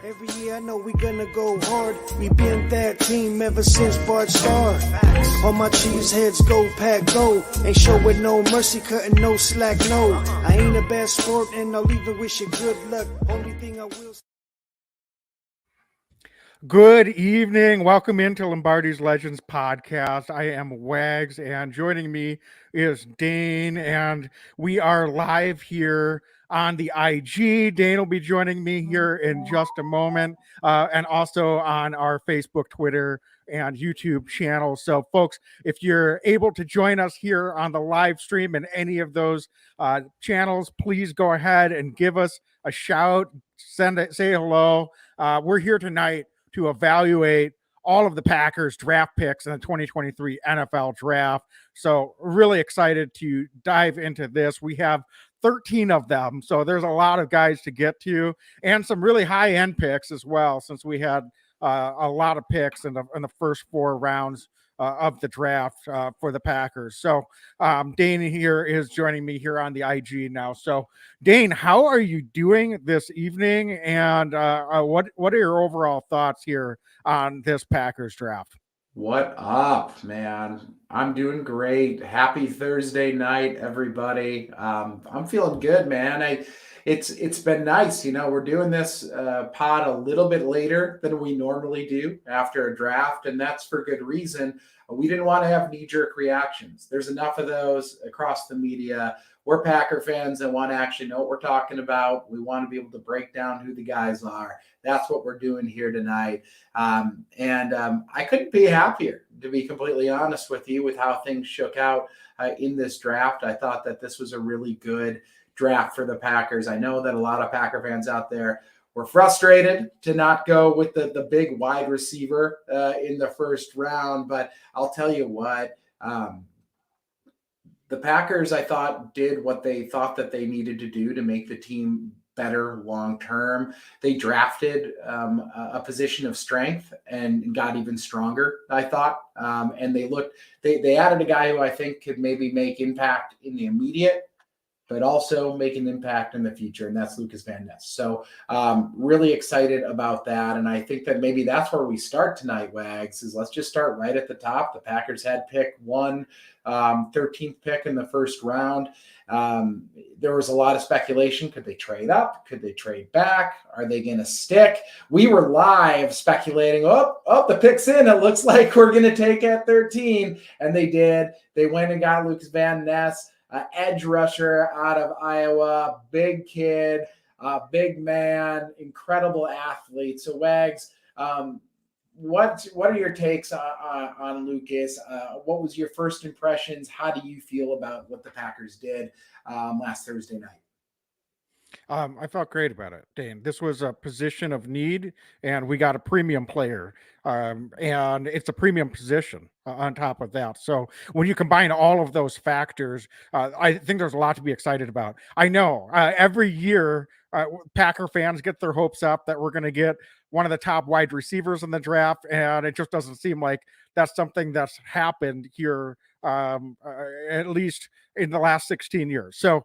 Every year I know we gonna go hard. We been that team ever since Bart started. All my cheese heads go pack go. Ain't showing no mercy, cutting no slack, no. I ain't a bad sport and I'll even wish you good luck. Only thing I will. Good evening. Welcome into Lombardi's Legends podcast. I am Wags, and joining me is Dane, and we are live here on the IG. Dane will be joining me here in just a moment, and also on our Facebook, Twitter, and YouTube channel. So, folks, if you're able to join us here on the live stream in any of those channels, please go ahead and give us a shout, say hello. We're here tonight to evaluate all of the Packers draft picks in the 2023 NFL draft. So really excited to dive into this. We have 13 of them, so there's a lot of guys to get to, and some really high-end picks as well, since we had a lot of picks in the first 4 rounds of the draft for the Packers. So Dane here is joining me here on the IG now. So Dane, how are you doing this evening? And what are your overall thoughts here on this Packers draft? What up, man? I'm doing great. Happy Thursday night, everybody. I'm feeling good, man. It's been nice. You know, we're doing this pod a little bit later than we normally do after a draft, and that's for good reason. We didn't want to have knee-jerk reactions. There's enough of those across the media. We're Packer fans and want to actually know what we're talking about. We want to be able to break down who the guys are. That's what we're doing here tonight. I couldn't be happier, to be completely honest with you, with how things shook out in this draft. I thought that this was a really good draft for the Packers. I know that a lot of Packer fans out there were frustrated to not go with the big wide receiver in the first round, but I'll tell you what, the Packers, I thought, did what they thought that they needed to do to make the team better long term. They drafted a position of strength and got even stronger, I thought. And they added a guy who I think could maybe make impact in the immediate, but also make an impact in the future, and that's Lukas Van Ness. So really excited about that, and I think that maybe that's where we start tonight, Wags, is let's just start right at the top. The Packers had pick 1, 13th pick in the first round. There was a lot of speculation. Could they trade up? Could they trade back? Are they going to stick? We were live speculating, the pick's in. It looks like we're going to take at 13, and they did. They went and got Lukas Van Ness, edge rusher out of Iowa, big kid, big man, incredible athlete. So Wags, what are your takes on Lukas? What was your first impressions? How do you feel about what the Packers did last Thursday night? I felt great about it, Dane. This was a position of need, and we got a premium player, and it's a premium position on top of that. So when you combine all of those factors, I think there's a lot to be excited about. I know every year Packer fans get their hopes up that we're going to get one of the top wide receivers in the draft, and it just doesn't seem like that's something that's happened here, at least in the last 16 years. So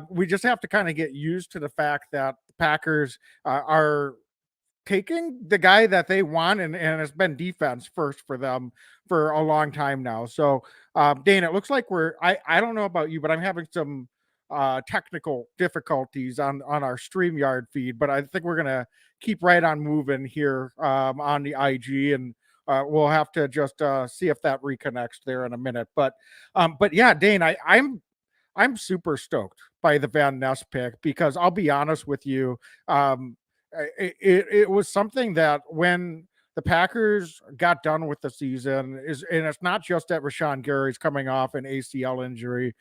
we just have to kind of get used to the fact that the Packers are taking the guy that they want, and it's been defense first for them for a long time now. So Dane, it looks like I don't know about you, but I'm having some technical difficulties on our StreamYard feed, but I think we're gonna keep right on moving here on the IG, and we'll have to just see if that reconnects there in a minute. But yeah, Dane, I'm super stoked by the Van Ness pick, because I'll be honest with you, it was something that when the Packers got done with the season, and it's not just that Rashawn Gary's coming off an ACL injury.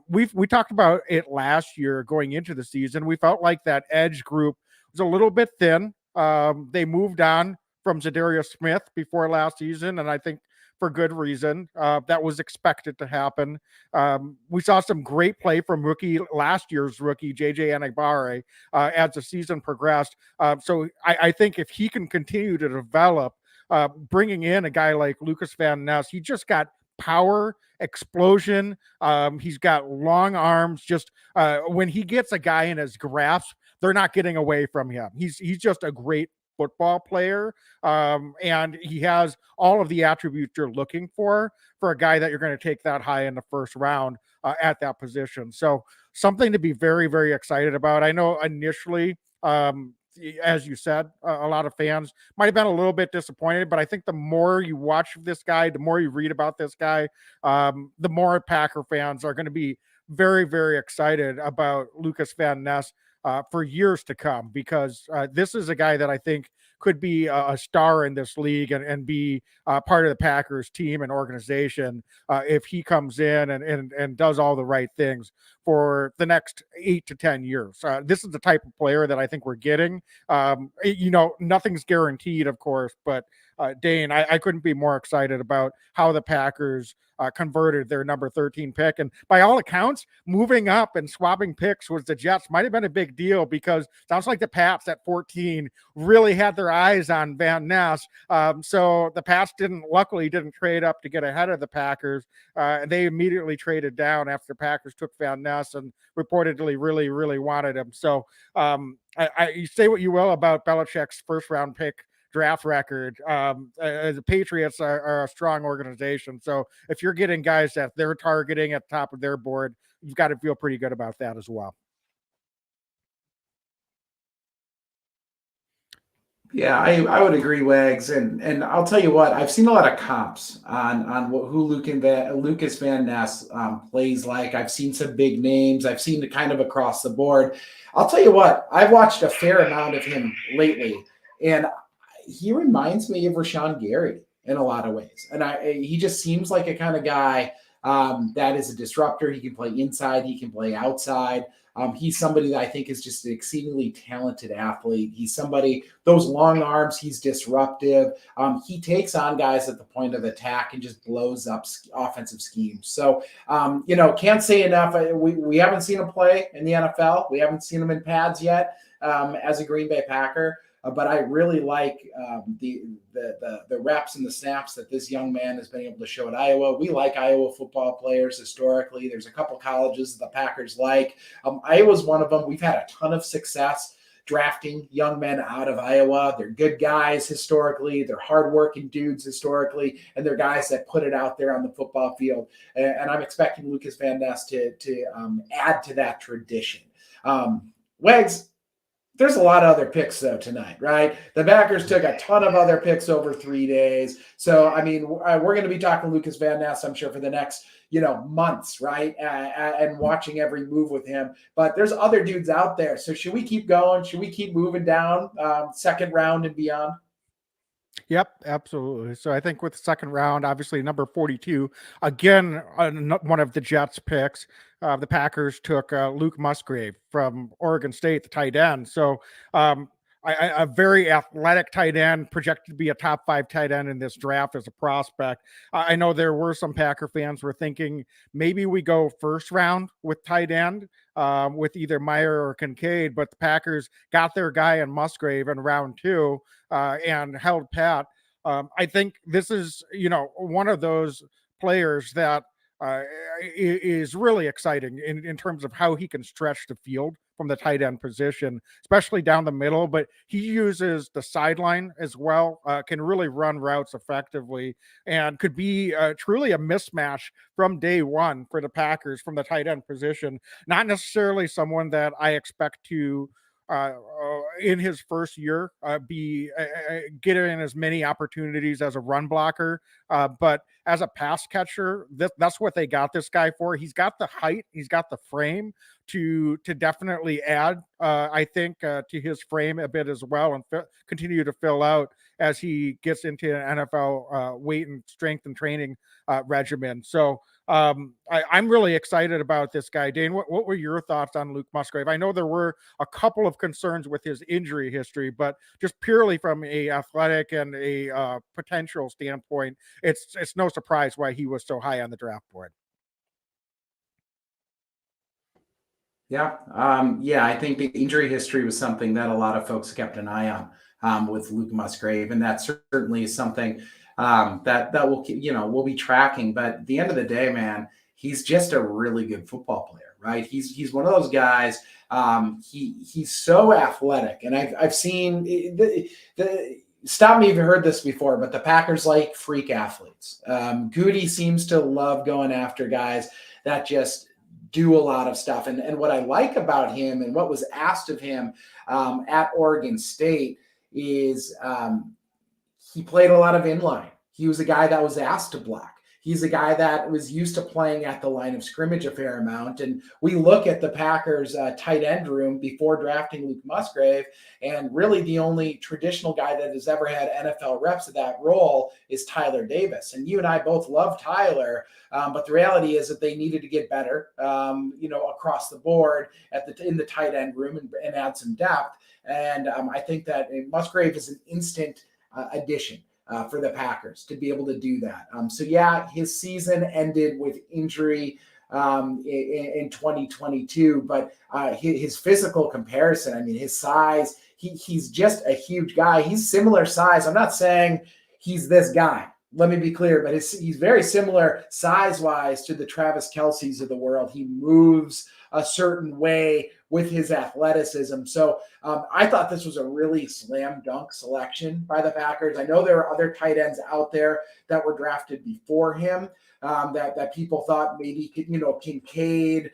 We talked about it last year going into the season. We felt like that edge group was a little bit thin. They moved on from Zadarius Smith before last season, and I think for good reason. That was expected to happen. We saw some great play from last year's rookie, JJ Enagbare, as the season progressed. So I think if he can continue to develop, bringing in a guy like Lukas Van Ness, he just got power, explosion. He's got long arms. Just when he gets a guy in his grasp, they're not getting away from him. He's just a great football player. And he has all of the attributes you're looking for a guy that you're going to take that high in the first round at that position. So something to be very, very excited about. I know initially, as you said, a lot of fans might have been a little bit disappointed, but I think the more you watch this guy, the more you read about this guy, the more Packer fans are going to be very, very excited about Lukas Van Ness for years to come, because this is a guy that I think could be a star in this league and be part of the Packers team and organization if he comes in and does all the right things for the next 8 to 10 years. This is the type of player that I think we're getting. Nothing's guaranteed, of course, but Dane, I couldn't be more excited about how the Packers converted their number 13 pick. And by all accounts, moving up and swapping picks with the Jets might have been a big deal, because sounds like the Pats at 14 really had their eyes on Van Ness. So the Pats luckily didn't trade up to get ahead of the Packers. They immediately traded down after the Packers took Van Ness and reportedly really, really wanted him. So you say what you will about Belichick's first round pick draft record. The Patriots are a strong organization. So if you're getting guys that they're targeting at the top of their board, you've got to feel pretty good about that as well. Yeah, I would agree, Wags, and I'll tell you what, I've seen a lot of comps on who Lukas Van Ness plays like. I've seen some big names. I've seen it kind of across the board. I'll tell you what, I've watched a fair amount of him lately, and he reminds me of Rashawn Gary in a lot of ways. And he just seems like a kind of guy that is a disruptor. He can play inside. He can play outside. He's somebody that I think is just an exceedingly talented athlete. He's somebody, those long arms, he's disruptive. He takes on guys at the point of attack and just blows up offensive schemes. So, can't say enough. We haven't seen him play in the NFL. We haven't seen him in pads yet as a Green Bay Packer. But I really like the reps and the snaps that this young man has been able to show at Iowa. We like Iowa football players historically. There's a couple colleges the Packers like. Iowa's one of them. We've had a ton of success drafting young men out of Iowa. They're good guys historically. They're hardworking dudes historically, and they're guys that put it out there on the football field. And I'm expecting Lukas Van Ness to add to that tradition. Wags, there's a lot of other picks, though, tonight, right? The Packers took a ton of other picks over 3 days. So, I mean, we're going to be talking Lukas Van Ness, I'm sure, for the next, months, right? And watching every move with him. But there's other dudes out there. So should we keep going? Should we keep moving down second round and beyond? Yep, absolutely. So I think with the second round, obviously number 42, again, one of the Jets picks, the Packers took Luke Musgrave from Oregon State, the tight end. So a very athletic tight end, projected to be a top 5 tight end in this draft as a prospect. I know there were some Packer fans were thinking maybe we go first round with tight end with either Meyer or Kincaid, but the Packers got their guy in Musgrave in round 2 and held pat. I think this is, one of those players that is really exciting in terms of how he can stretch the field from the tight end position, especially down the middle, but he uses the sideline as well, can really run routes effectively, and could be truly a mismatch from day one for the Packers from the tight end position. Not necessarily someone that I expect to in his first year be getting as many opportunities as a run blocker, but as a pass catcher, that's what they got this guy for. He's got the height, he's got the frame to definitely add, I think, to his frame a bit as well, and continue to fill out as he gets into an NFL weight and strength and training regimen. So I'm really excited about this guy. Dane, what were your thoughts on Luke Musgrave? I know there were a couple of concerns with his injury history, but just purely from a athletic and a potential standpoint, it's no surprise why he was so high on the draft board. Yeah. I think the injury history was something that a lot of folks kept an eye on with Luke Musgrave, and that certainly is something that we'll be tracking. But at the end of the day, man, he's just a really good football player, right? He's one of those guys. He's so athletic, and I've seen the stop me if you heard this before, but the Packers like freak athletes. Goody seems to love going after guys that just do a lot of stuff. And what I like about him and what was asked of him at Oregon State is he played a lot of inline. He was a guy that was asked to block. He's a guy that was used to playing at the line of scrimmage a fair amount. And we look at the Packers tight end room before drafting Luke Musgrave, and really the only traditional guy that has ever had NFL reps at that role is Tyler Davis. And you and I both love Tyler, but the reality is that they needed to get better, across the board in the tight end room and add some depth. And I think that Musgrave is an instant addition for the Packers to be able to do that. His season ended with injury in 2022, but his physical comparison, I mean, his size, he's just a huge guy. He's similar size. I'm not saying he's this guy. Let me be clear, but he's very similar size-wise to the Travis Kelce's of the world. He moves a certain way with his athleticism. So I thought this was a really slam dunk selection by the Packers. I know there were other tight ends out there that were drafted before him that people thought maybe, Kincaid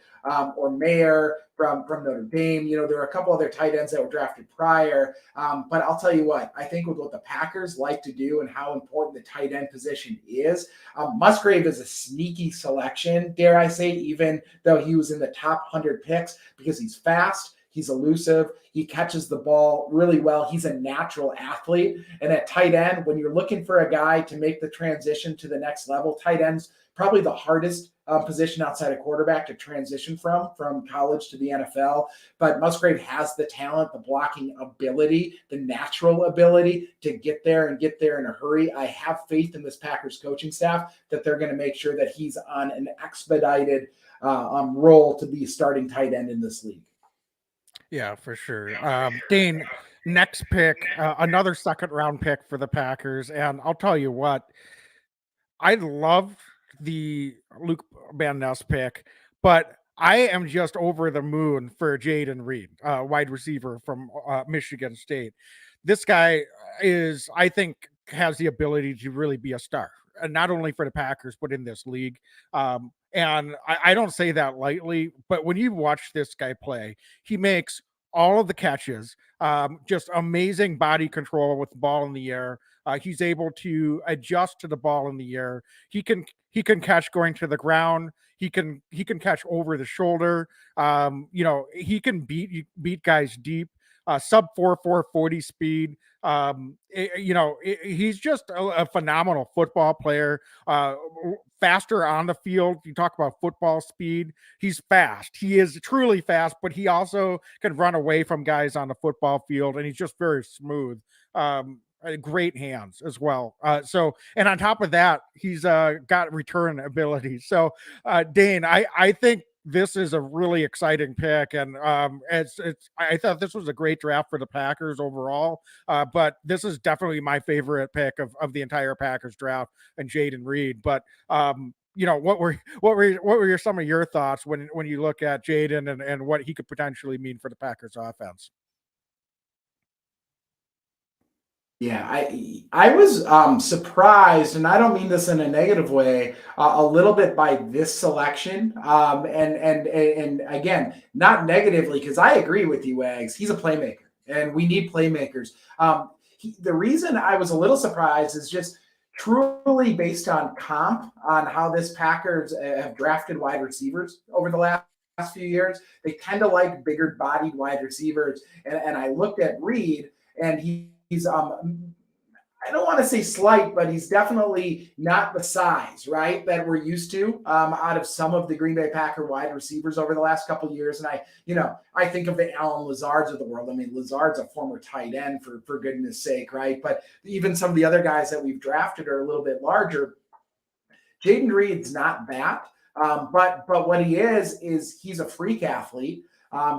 or Mayer from Notre Dame. There were a couple other tight ends that were drafted prior. But I'll tell you what, I think with what the Packers like to do and how important the tight end position is, Musgrave is a sneaky selection, dare I say, even though he was in the top 100 picks, because he's fast, he's elusive, he catches the ball really well, he's a natural athlete. And at tight end, when you're looking for a guy to make the transition to the next level, tight end's probably the hardest position outside of quarterback to transition from college to the NFL. But Musgrave has the talent, the blocking ability, the natural ability to get there in a hurry. I have faith in this Packers coaching staff that they're going to make sure that he's on an expedited role to be starting tight end in this league. Yeah, for sure. Dane, next pick, another second round pick for the Packers. And I'll tell you what, I love the Luke Van Ness pick, but I am just over the moon for Jayden Reed, wide receiver from Michigan State. This guy is, I think, has the ability to really be a star, and not only for the Packers, but in this league. And I don't say that lightly, but when you watch this guy play, he makes all of the catches, just amazing body control with the ball in the air. He's able to adjust to the ball in the air. He can catch going to the ground. He can catch over the shoulder. He can beat guys deep. Sub 4.40 speed. He's just a phenomenal football player. Faster on the field. You talk about football speed. He's fast. He is truly fast, but he also can run away from guys on the football field, and he's just very smooth. Great hands as well. And on top of that, he's got return ability. So, Dane, I think this is a really exciting pick, and I thought this was a great draft for the Packers overall. But this is definitely my favorite pick of the entire Packers draft, and Jayden Reed. But what were some of your thoughts when you look at Jayden and what he could potentially mean for the Packers offense? Yeah, I was surprised, and I don't mean this in a negative way, a little bit by this selection. And again, not negatively, because I agree with you, Wags. He's a playmaker, and we need playmakers. The reason I was a little surprised is just truly based on comp, on how this Packers have drafted wide receivers over the last few years. They tend to like bigger bodied wide receivers. And I looked at Reed, and he's I don't want to say slight, but he's definitely not the size, right, that we're used to out of some of the Green Bay Packer wide receivers over the last couple of years. And I think of the Allen Lazards of the world. I mean, Lazard's a former tight end for goodness sake, right? But even some of the other guys that we've drafted are a little bit larger. Jayden Reed's not that, but what he is he's a freak athlete.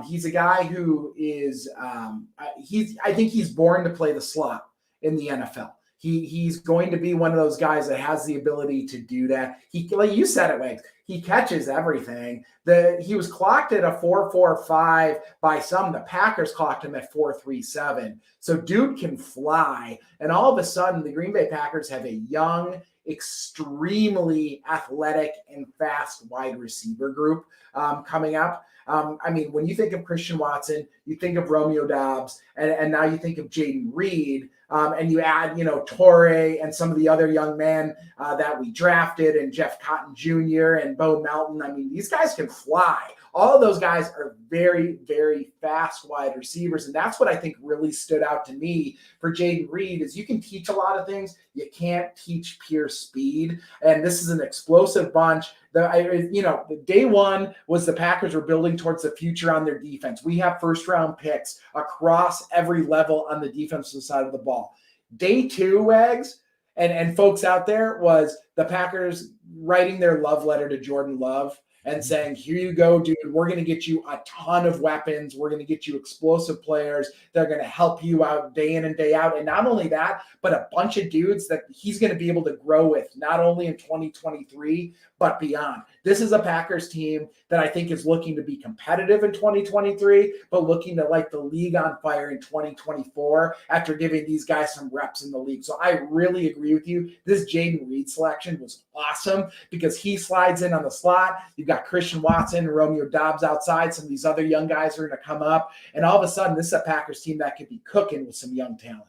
He's a guy who is I think he's born to play the slot in the NFL. He's going to be one of those guys that has the ability to do that. He, like you said it, Wicks, he catches everything. He was clocked at a 4.45 by some. The Packers clocked him at 4.37. So dude can fly. And all of a sudden, the Green Bay Packers have a young, extremely athletic and fast wide receiver group coming up. I mean, when you think of Christian Watson, you think of Romeo Doubs, and now you think of Jayden Reed, and you add, Torrey and some of the other young men that we drafted, and Jeff Cotton Jr. and Bo Melton. I mean, these guys can fly. All of those guys are very, very fast wide receivers. And that's what I think really stood out to me for Jayden Reed is you can teach a lot of things. You can't teach pure speed. And this is an explosive bunch. The day one was the Packers were building towards the future on their defense. We have first round picks across every level on the defensive side of the ball. Day two, Wags, and folks out there, was the Packers writing their love letter to Jordan Love and saying, here you go, dude, we're going to get you a ton of weapons. We're going to get you explosive players. They're going to help you out day in and day out. And not only that, but a bunch of dudes that he's going to be able to grow with, not only in 2023, but beyond. This is a Packers team that I think is looking to be competitive in 2023, but looking to light the league on fire in 2024 after giving these guys some reps in the league. So I really agree with you. This Jayden Reed selection was awesome because he slides in on the slot. You've got Christian Watson, Romeo Doubs outside. Some of these other young guys are going to come up. And all of a sudden, this is a Packers team that could be cooking with some young talent.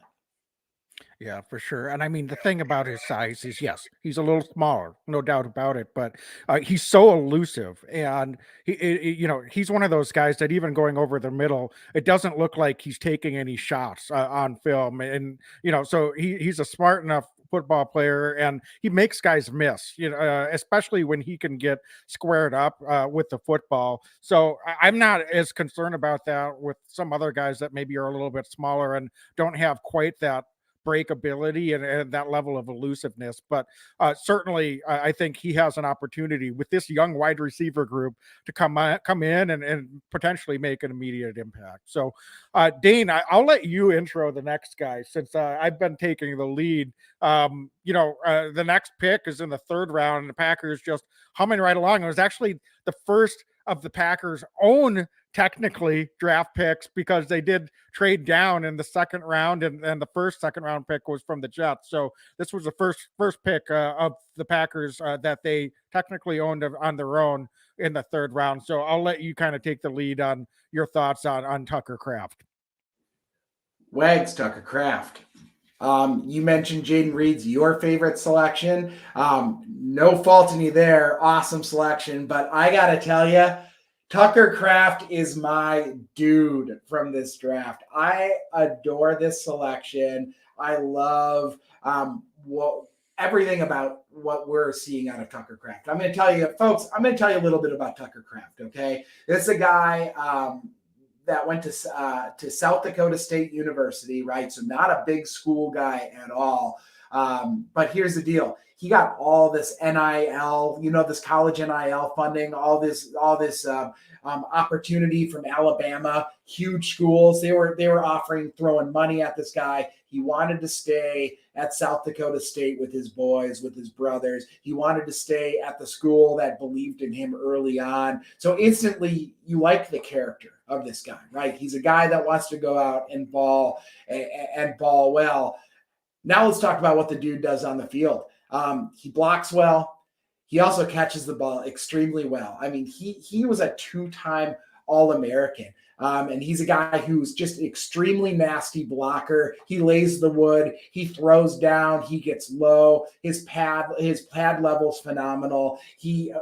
Yeah, for sure. And I mean, the thing about his size is, yes, he's a little smaller, no doubt about it, but he's so elusive. And he's one of those guys that even going over the middle, it doesn't look like he's taking any shots on film. And, so he's a smart enough football player, and he makes guys miss, especially when he can get squared up with the football. So I'm not as concerned about that with some other guys that maybe are a little bit smaller and don't have quite that breakability and that level of elusiveness. But certainly I think he has an opportunity with this young wide receiver group to come in and potentially make an immediate impact. So Dane, I'll let you intro the next guy since I've been taking the lead. The next pick is in the third round, and the Packers just humming right along. It was actually the first of the Packers' own technically draft picks because they did trade down in the second round, and the first second round pick was from the Jets. So this was the first pick of the Packers that they technically owned on their own in the third round. So I'll let you kind of take the lead on your thoughts on Tucker Kraft. Wags, Tucker Kraft. You mentioned Jayden Reed's your favorite selection. No fault in you there. Awesome selection. But I got to tell you, Tucker Kraft is my dude from this draft. I adore this selection. I love everything about what we're seeing out of Tucker Kraft. I'm going to tell you, folks, a little bit about Tucker Kraft, okay? This is a guy that went to South Dakota State University, right? So not a big school guy at all. But here's the deal. He got all this NIL, this college NIL funding, all this opportunity from Alabama, huge schools. They were throwing money at this guy. He wanted to stay at South Dakota State with his boys, with his brothers. He wanted to stay at the school that believed in him early on. So instantly you like the character of this guy, right? He's a guy that wants to go out and ball well. Now let's talk about what the dude does on the field. He blocks well. He also catches the ball extremely well. I mean, he was a two-time All-American. And he's a guy who's just extremely nasty blocker. He lays the wood. He throws down. He gets low. His pad level's phenomenal.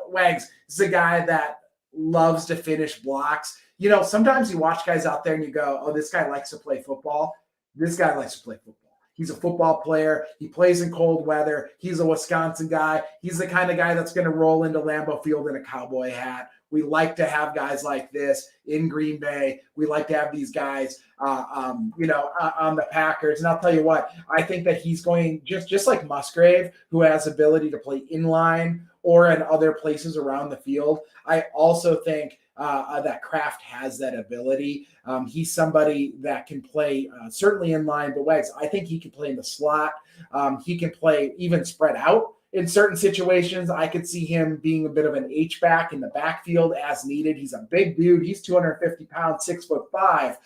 Wags is a guy that loves to finish blocks. Sometimes you watch guys out there and you go, oh, this guy likes to play football. This guy likes to play football. He's a football player. He plays in cold weather. He's a Wisconsin guy. He's the kind of guy that's going to roll into Lambeau Field in a cowboy hat. We like to have guys like this in Green Bay. We like to have these guys, on the Packers. And I'll tell you what, I think that he's going just like Musgrave, who has ability to play inline or in other places around the field. I also think that Kraft has that ability. He's somebody that can play certainly in line, but Wags, I think he can play in the slot. He can play even spread out in certain situations. I could see him being a bit of an H-back in the backfield as needed. He's a big dude. He's 250 pounds, 6'5",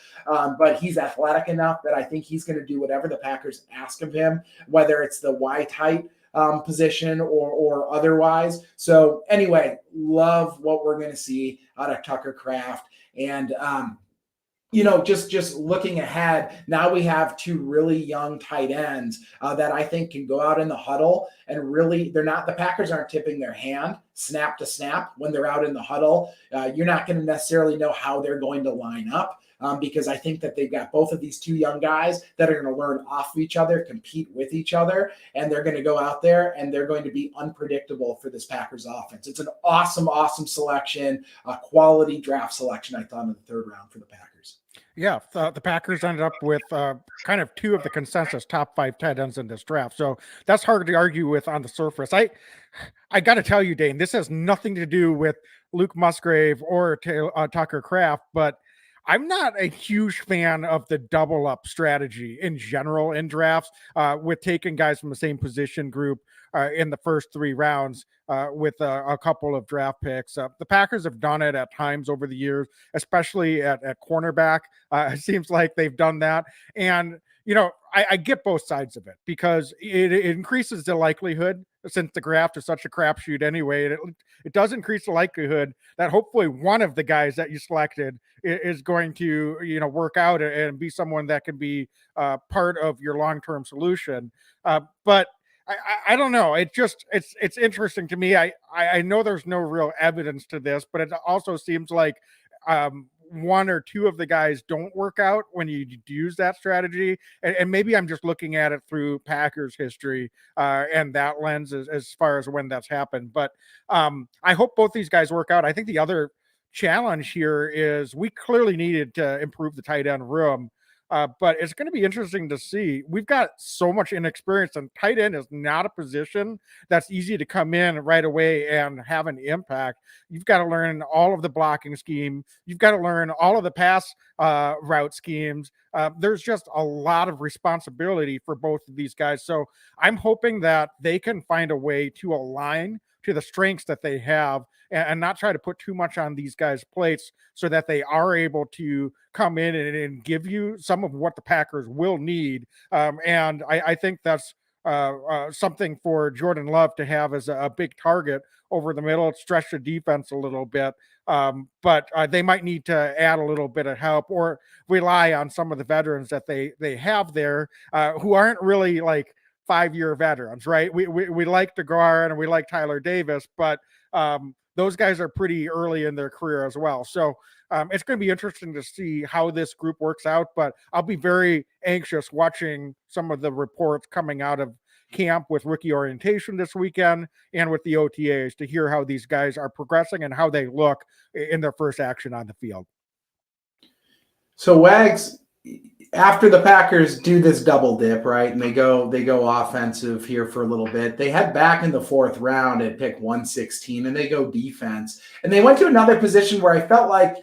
but he's athletic enough that I think he's going to do whatever the Packers ask of him, whether it's the Y tight position or otherwise. So anyway, love what we're going to see out of Tucker Kraft. And just looking ahead, now we have two really young tight ends that I think can go out in the huddle and really, the Packers aren't tipping their hand snap to snap when they're out in the huddle. You're not going to necessarily know how they're going to line up because I think that they've got both of these two young guys that are going to learn off of each other, compete with each other, and they're going to go out there and they're going to be unpredictable for this Packers offense. It's an awesome, awesome selection, a quality draft selection, I thought, in the third round for the Packers. Yeah, the Packers ended up with kind of two of the consensus top 5 tight ends in this draft. So that's hard to argue with on the surface. I got to tell you, Dane, this has nothing to do with Luke Musgrave or Tucker Kraft, but I'm not a huge fan of the double up strategy in general in drafts with taking guys from the same position group in the first 3 rounds with a couple of draft picks. The Packers have done it at times over the years, especially at cornerback. It seems like they've done that. And, I get both sides of it because it increases the likelihood, since the draft is such a crapshoot anyway, it does increase the likelihood that hopefully one of the guys that you selected is going to, work out and be someone that can be part of your long-term solution. But I don't know. It's interesting to me. I know there's no real evidence to this, but it also seems like one or two of the guys don't work out when you use that strategy. And maybe I'm just looking at it through Packers history and that lens as far as when that's happened. But I hope both these guys work out. I think the other challenge here is we clearly needed to improve the tight end room. But it's going to be interesting to see. We've got so much inexperience, and tight end is not a position that's easy to come in right away and have an impact. You've got to learn all of the blocking scheme. You've got to learn all of the pass route schemes. There's just a lot of responsibility for both of these guys. So I'm hoping that they can find a way to align to the strengths that they have and not try to put too much on these guys' plates so that they are able to come in and give you some of what the Packers will need. And I think that's something for Jordan Love to have as a big target over the middle, stretch the defense a little bit. But they might need to add a little bit of help or rely on some of the veterans that they have there who aren't really like 5-year veterans, right? We like DeGar and we like Tyler Davis, but those guys are pretty early in their career as well. So it's going to be interesting to see how this group works out, but I'll be very anxious watching some of the reports coming out of camp with rookie orientation this weekend and with the OTAs to hear how these guys are progressing and how they look in their first action on the field. So Wags, after the Packers do this double dip, right, and they go offensive here for a little bit, they head back in the 4th round at pick 116, and they go defense. And they went to another position where I felt like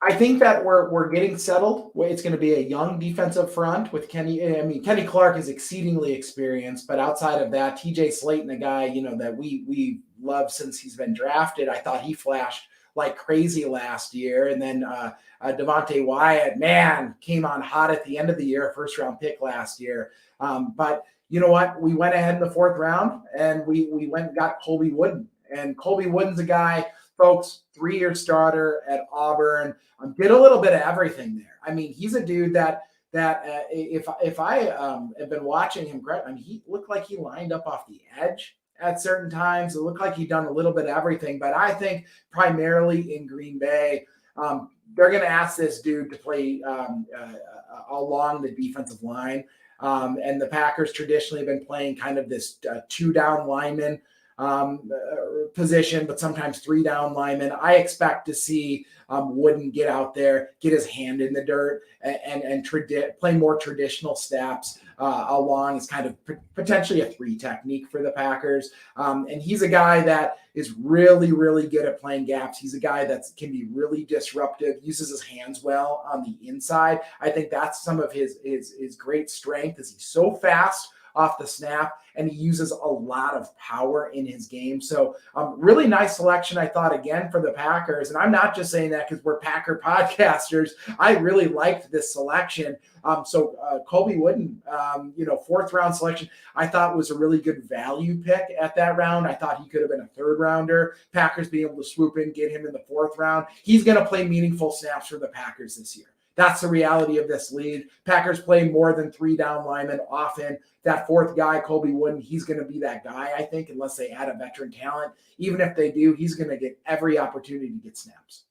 I think that we're getting settled. It's going to be a young defensive front with Kenny. I mean, Kenny Clark is exceedingly experienced, but outside of that, TJ Slayton, a guy that we love since he's been drafted. I thought he flashed like crazy last year, and then Devontae Wyatt, man, came on hot at the end of the year, 1st-round pick last year. But you know what? We went ahead in the 4th round, and we went and got Colby Wooden, and Colby Wooden's a guy. Folks, 3-year starter at Auburn, did a little bit of everything there. I mean, he's a dude that if I have been watching him, he looked like he lined up off the edge at certain times. It looked like he'd done a little bit of everything, but I think primarily in Green Bay, they're going to ask this dude to play along the defensive line. And the Packers traditionally have been playing kind of this 2-down lineman position, but sometimes 3 down linemen. I expect to see Wooden get out there, get his hand in the dirt, and play more traditional snaps along as kind of potentially a 3 technique for the Packers. And he's a guy that is really, really good at playing gaps. He's a guy that can be really disruptive, uses his hands well on the inside. I think that's some of his great strength, is he's so fast off the snap, and he uses a lot of power in his game. So really nice selection, I thought, again, for the Packers. And I'm not just saying that because we're Packer podcasters. I really liked this selection. So Colby Wooden, 4th round selection, I thought was a really good value pick at that round. I thought he could have been a 3rd rounder. Packers being able to swoop in, get him in the 4th round. He's going to play meaningful snaps for the Packers this year. That's the reality of this league. Packers play more than 3 down linemen often. That 4th guy, Colby Wooden, he's going to be that guy, I think, unless they add a veteran talent. Even if they do, he's going to get every opportunity to get snaps.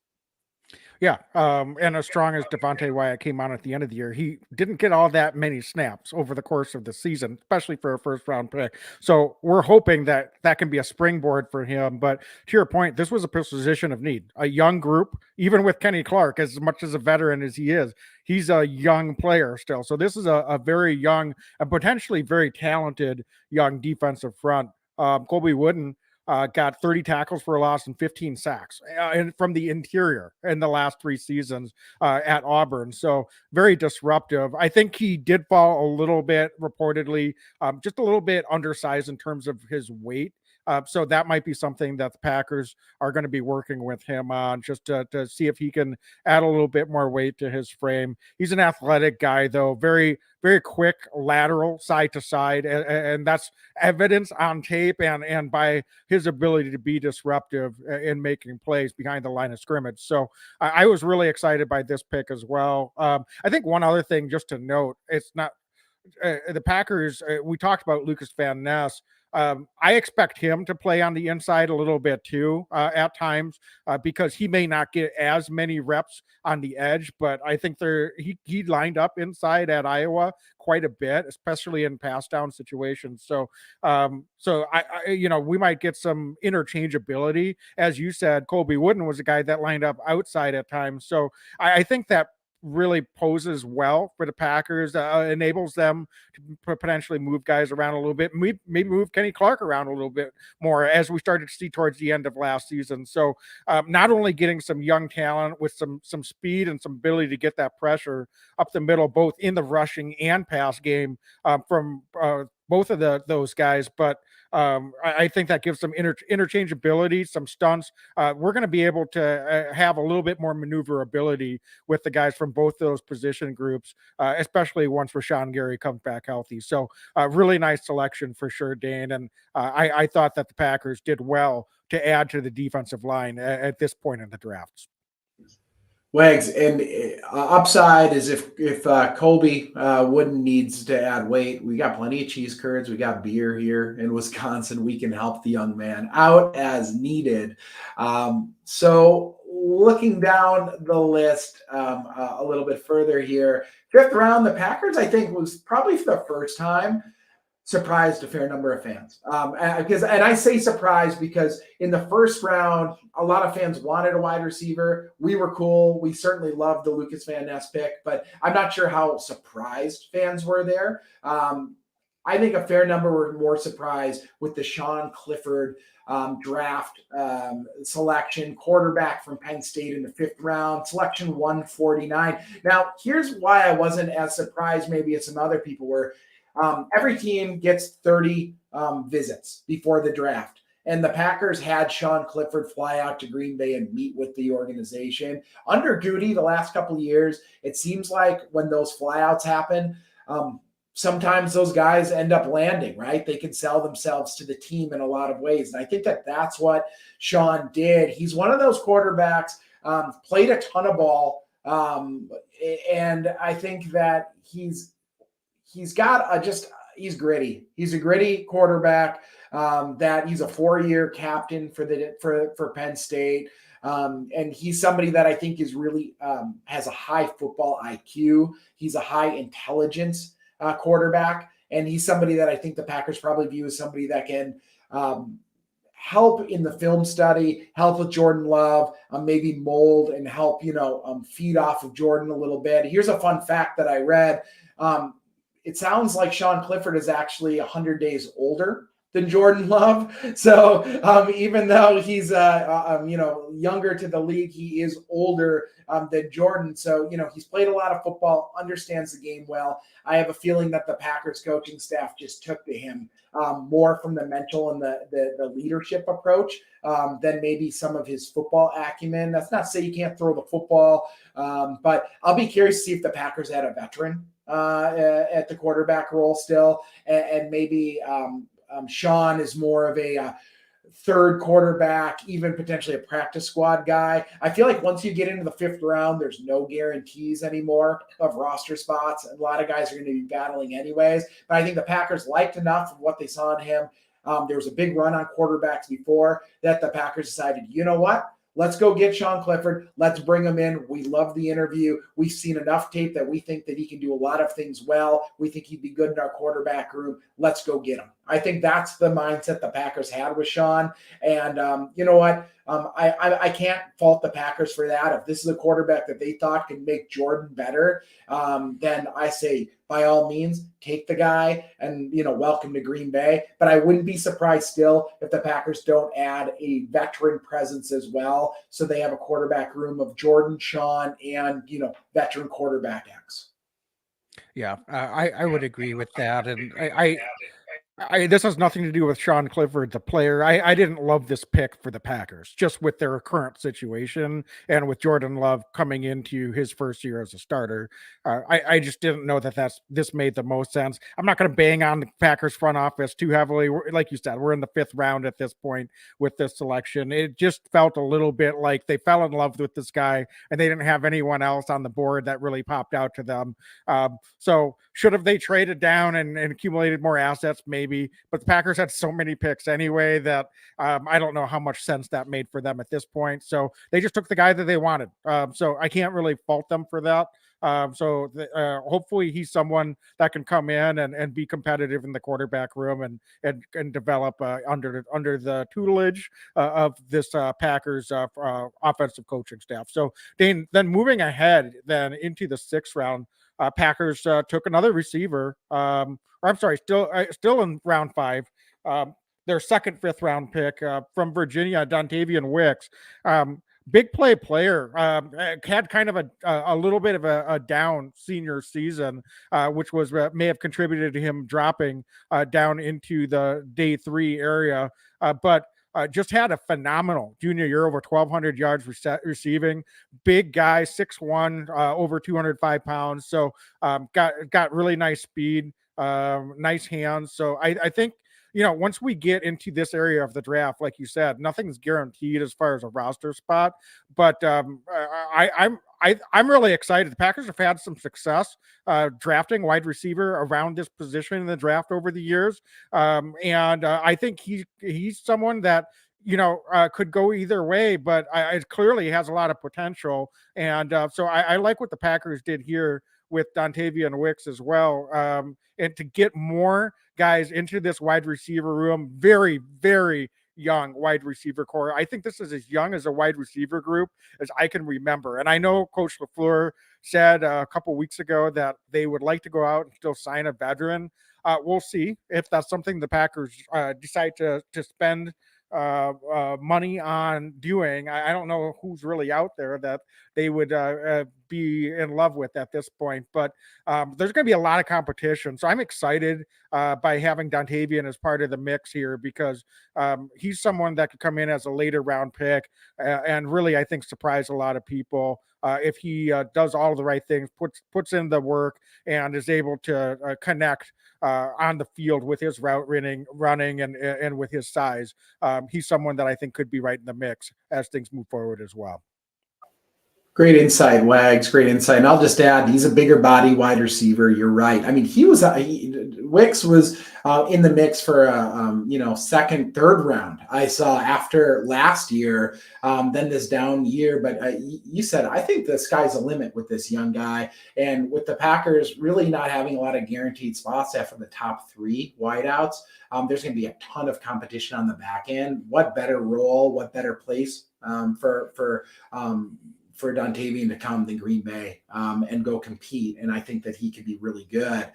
Yeah, and as strong as Devontae Wyatt came on at the end of the year, he didn't get all that many snaps over the course of the season, especially for a 1st-round pick. So we're hoping that can be a springboard for him. But to your point, this was a position of need. A young group, even with Kenny Clark, as much as a veteran as he is, he's a young player still. So this is a very young, and potentially very talented young defensive front. Colby Wooden got 30 tackles for a loss and 15 sacks and from the interior in the last 3 seasons at Auburn. So very disruptive. I think he did fall a little bit, reportedly, just a little bit undersized in terms of his weight. So that might be something that the Packers are going to be working with him on, just to see if he can add a little bit more weight to his frame. He's an athletic guy, though, very, very quick lateral side to side. And that's evidence on tape and by his ability to be disruptive in making plays behind the line of scrimmage. So I was really excited by this pick as well. I think one other thing just to note, it's not the Packers. We talked about Lukas Van Ness. I expect him to play on the inside a little bit too at times because he may not get as many reps on the edge, but I think he lined up inside at Iowa quite a bit, especially in pass down situations. So we might get some interchangeability. As you said, Colby Wooden was a guy that lined up outside at times. So I think that really poses well for the Packers, enables them to potentially move guys around a little bit, maybe move Kenny Clark around a little bit more, as we started to see towards the end of last season. So not only getting some young talent with some speed and some ability to get that pressure up the middle, both in the rushing and pass game from both of those guys, but I think that gives some interchangeability, some stunts. We're going to be able to have a little bit more maneuverability with the guys from both those position groups, especially once Rashawn Gary comes back healthy. So really nice selection for sure, Dane. And I thought that the Packers did well to add to the defensive line at this point in the drafts. Wags, and upside is if Colby Wooden needs to add weight, we got plenty of cheese curds, we got beer here in Wisconsin. We can help the young man out as needed. So looking down the list a little bit further here, 5th round, the Packers, I think, was probably for the first time surprised a fair number of fans. And I say surprised because in the 1st round, a lot of fans wanted a wide receiver. We were cool. We certainly loved the Lukas Van Ness pick, but I'm not sure how surprised fans were there. I think a fair number were more surprised with the Clifford draft selection, quarterback from Penn State in the 5th round, selection 149. Now, here's why I wasn't as surprised maybe as some other people were. Every team gets 30 visits before the draft. And the Packers had Clifford fly out to Green Bay and meet with the organization. Under Goody, the last couple of years, it seems like when those flyouts happen, sometimes those guys end up landing, right? They can sell themselves to the team in a lot of ways. And I think that that's what Sean did. He's one of those quarterbacks, played a ton of ball. And I think that he's got he's gritty. He's a gritty quarterback. That he's a 4-year captain for Penn State. And he's somebody that I think is really has a high football IQ. He's a high intelligence quarterback. And he's somebody that I think the Packers probably view as somebody that can help in the film study, help with Jordan Love, maybe mold and help, feed off of Jordan a little bit. Here's a fun fact that I read. It sounds like Sean Clifford is actually 100 days older than Jordan Love. So even though he's, younger to the league, he is older than Jordan. So, he's played a lot of football, understands the game well. I have a feeling that the Packers coaching staff just took to him more from the mental and the leadership approach than maybe some of his football acumen. That's not to say you can't throw the football, but I'll be curious to see if the Packers had a veteran at the quarterback role still, and maybe Sean is more of a third quarterback, even potentially a practice squad guy. I feel like once you get into the 5th round, there's no guarantees anymore of roster spots. And a lot of guys are going to be battling anyways. But I think the Packers liked enough of what they saw in him. There was a big run on quarterbacks before that the Packers decided, you know what? Let's go get Sean Clifford. Let's bring him in. We love the interview. We've seen enough tape that we think that he can do a lot of things well. We think he'd be good in our quarterback room. Let's go get him. I think that's the mindset the Packers had with Sean. And you know what? I can't fault the Packers for that. If this is a quarterback that they thought can make Jordan better, then I say, by all means, take the guy and, welcome to Green Bay. But I wouldn't be surprised still if the Packers don't add a veteran presence as well. So they have a quarterback room of Jordan, Sean, and, veteran quarterback X. Yeah, I would agree with that. And this has nothing to do with Sean Clifford, the player. I didn't love this pick for the Packers, just with their current situation and with Jordan Love coming into his first year as a starter. I just didn't know that this made the most sense. I'm not going to bang on the Packers front office too heavily. Like you said, we're in the 5th round at this point with this selection. It just felt a little bit like they fell in love with this guy and they didn't have anyone else on the board that really popped out to them. So should have they traded down and accumulated more assets? Maybe. But the Packers had so many picks anyway that I don't know how much sense that made for them at this point. So they just took the guy that they wanted. So I can't really fault them for that. Hopefully he's someone that can come in and be competitive in the quarterback room and develop under the tutelage of this Packers offensive coaching staff. So Dane, then moving ahead then into the 6th round, Packers took another receiver. Still in round 5. Their second 5th round pick from Virginia, Dontayvion Wicks. Big play player, had kind of a little bit of a down senior season, which was may have contributed to him dropping down into the day 3 area, but just had a phenomenal junior year, over 1,200 yards receiving. Big guy, 6'1", over 205 pounds. So got really nice speed, nice hands. So I think, once we get into this area of the draft, like you said, nothing's guaranteed as far as a roster spot. But I'm really excited. The Packers have had some success drafting wide receiver around this position in the draft over the years, and I think he's someone that could go either way, but it clearly has a lot of potential. And so I like what the Packers did here with Dontayvion Wicks as well, and to get more guys into this wide receiver room. Very, very young wide receiver core. I think this is as young as a wide receiver group as I can remember. And I know Coach LaFleur said a couple weeks ago that they would like to go out and still sign a veteran. We'll see if that's something the Packers decide to spend money on doing. I don't know who's really out there that they would be in love with at this point, but there's going to be a lot of competition. So I'm excited by having Dontayvion as part of the mix here, because he's someone that could come in as a later round pick and really, I think, surprise a lot of people if he does all the right things, puts in the work, and is able to connect on the field with his route running and with his size. He's someone that I think could be right in the mix as things move forward as well. Great insight, Wags. Great insight. And I'll just add, he's a bigger body wide receiver. You're right. I mean, Wicks was in the mix for a second, third round. I saw after last year, then this down year. But you said I think the sky's the limit with this young guy, and with the Packers really not having a lot of guaranteed spots after the top three wideouts. There's going to be a ton of competition on the back end. What better role? What better place for Dontayvion to come than Green Bay and go compete? And I think that he could be really good.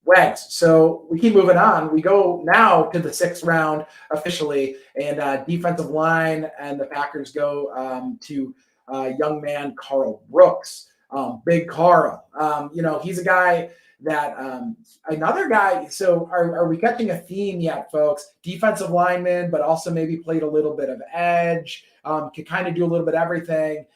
Wags. So we keep moving on. We go now to the 6th round officially, and defensive line, and the Packers go to young man Karl Brooks. Big Karl. He's a guy that another guy. So are we catching a theme yet, folks? Defensive lineman, but also maybe played a little bit of edge, could kind of do a little bit of everything.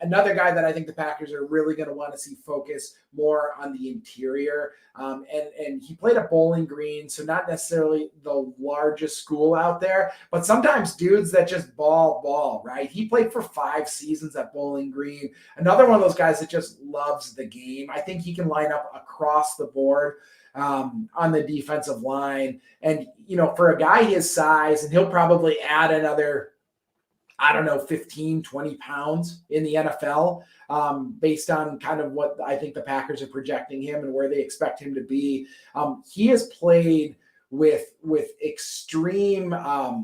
Another guy that I think the Packers are really going to want to see focus more on the interior. And he played at Bowling Green, so not necessarily the largest school out there, but sometimes dudes that just ball, right? He played for 5 seasons at Bowling Green. Another one of those guys that just loves the game. I think he can line up across the board on the defensive line. And, for a guy his size, and he'll probably add another 15, 20 pounds in the NFL based on kind of what I think the Packers are projecting him and where they expect him to be. He has played with extreme, dare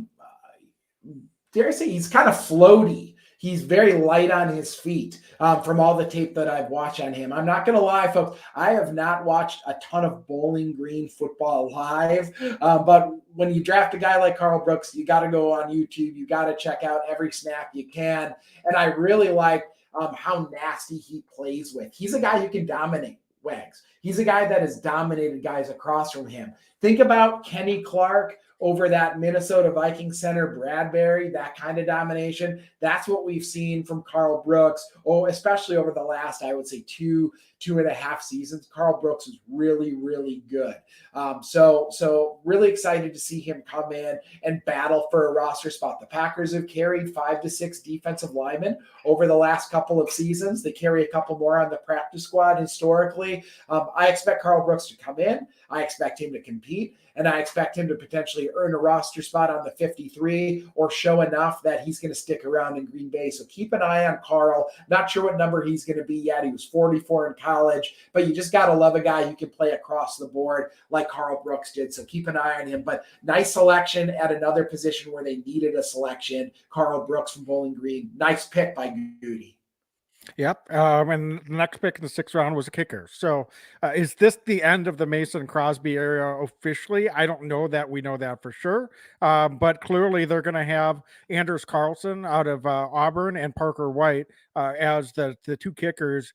I say, he's kind of floaty. He's very light on his feet from all the tape that I've watched on him. I'm not going to lie, folks. I have not watched a ton of Bowling Green football live, but when you draft a guy like Karl Brooks, you got to go on YouTube. You got to check out every snap you can. And I really like how nasty he plays with. He's a guy who can dominate Wags. He's a guy that has dominated guys across from him. Think about Kenny Clark over that Minnesota Vikings center, Bradbury, that kind of domination. That's what we've seen from Karl Brooks, especially over the last, I would say, 2.5 seasons. Karl Brooks is really, really good. So really excited to see him come in and battle for a roster spot. The Packers have carried 5 to 6 defensive linemen over the last couple of seasons. They carry a couple more on the practice squad historically. I expect Karl Brooks to come in. I expect him to compete, and I expect him to potentially earn a roster spot on the 53 or show enough that he's going to stick around in Green Bay. So keep an eye on Karl. Not sure what number he's going to be yet. He was 44 in college, but you just got to love a guy who can play across the board like Karl Brooks did. So keep an eye on him. But nice selection at another position where they needed a selection. Karl Brooks from Bowling Green. Nice pick by Goody. Yep. And the next pick in the 6th round was a kicker. So is this the end of the Mason Crosby era officially? I don't know that we know that for sure. But clearly they're going to have Anders Carlson out of Auburn and Parker White as the 2 kickers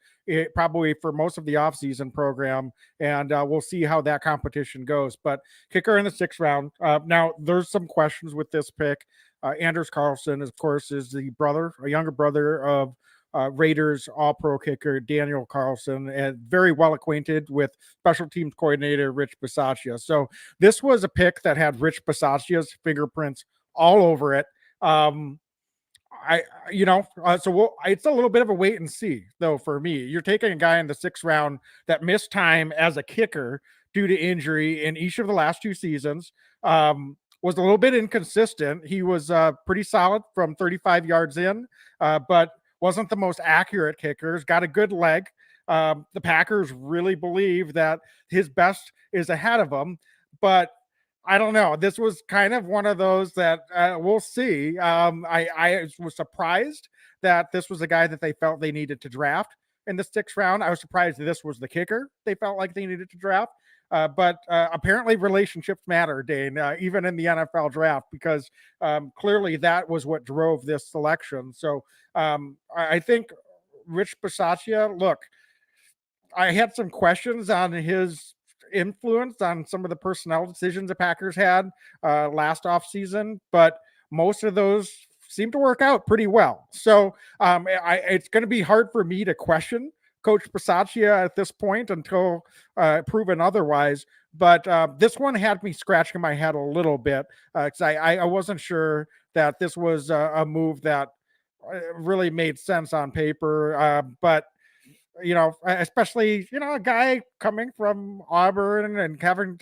probably for most of the offseason program. And we'll see how that competition goes. But kicker in the 6th round. Now, there's some questions with this pick. Anders Carlson, of course, is a younger brother of Raiders all-pro kicker Daniel Carlson, and very well acquainted with special teams coordinator Rich Bisaccia. So this was a pick that had Rich Bisaccia's fingerprints all over it. So it's a little bit of a wait and see, though, for me. You're taking a guy in the 6th round that missed time as a kicker due to injury in each of the last 2 seasons. Was a little bit inconsistent. He was pretty solid from 35 yards in, but wasn't the most accurate kicker. Got a good leg. The Packers really believe that his best is ahead of him, but I don't know. This was kind of one of those that we'll see. I was surprised that this was a guy that they felt they needed to draft in the 6th round. I was surprised that this was the kicker they felt like they needed to draft. But apparently relationships matter, Dane, even in the NFL draft, because clearly that was what drove this selection. So I think Rich Bisaccia, look, I had some questions on his influence on some of the personnel decisions the Packers had last offseason, but most of those seem to work out pretty well. So it's going to be hard for me to question Coach Bisaccia at this point until proven otherwise. But this one had me scratching my head a little bit because I wasn't sure that this was a move that really made sense on paper. But especially, a guy coming from Auburn and having